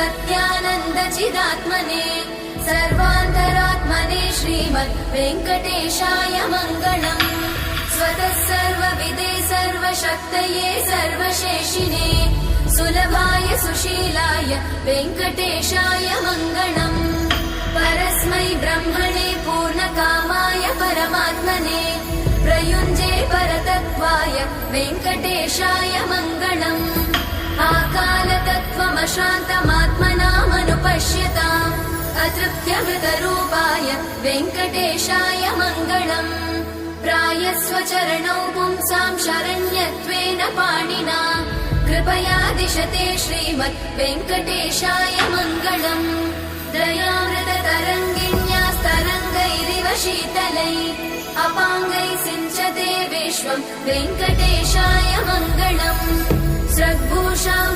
सत्यानन्दचिदात्मने सर्वान्तरात्मने श्रीमद् वेङ्कटेशाय मङ्गलम्। स्वतः सर्वविदे सर्वशक्तये सर्वशेषिने सुलभाय सुशीलाय वेङ्कटेशाय मङ्गलम्। परस्मै ब्रह्मणे पूर्णकामाय परमात्मने प्रयुञ्जे परतत्त्वाय वेङ्कटेशाय मङ्गलम्। आकालतत्त्वमशान्तमात्मनामनुपश्यताम् अतृप्त्यमृतरूपाय वेङ्कटेशाय मङ्गलम्। प्रायस्वचरणौ पुंसां शरण्यत्वेन पाणिना कृपया दिशते श्रीमद् वेङ्कटेशाय मङ्गलम्। दयामृततरङ्गिण्यास्तरङ्गैरिव शीतलै अपाङ्गैः सिञ्चते विश्वं वेङ्कटेशाय मङ्गलम्। स्रग्भूषां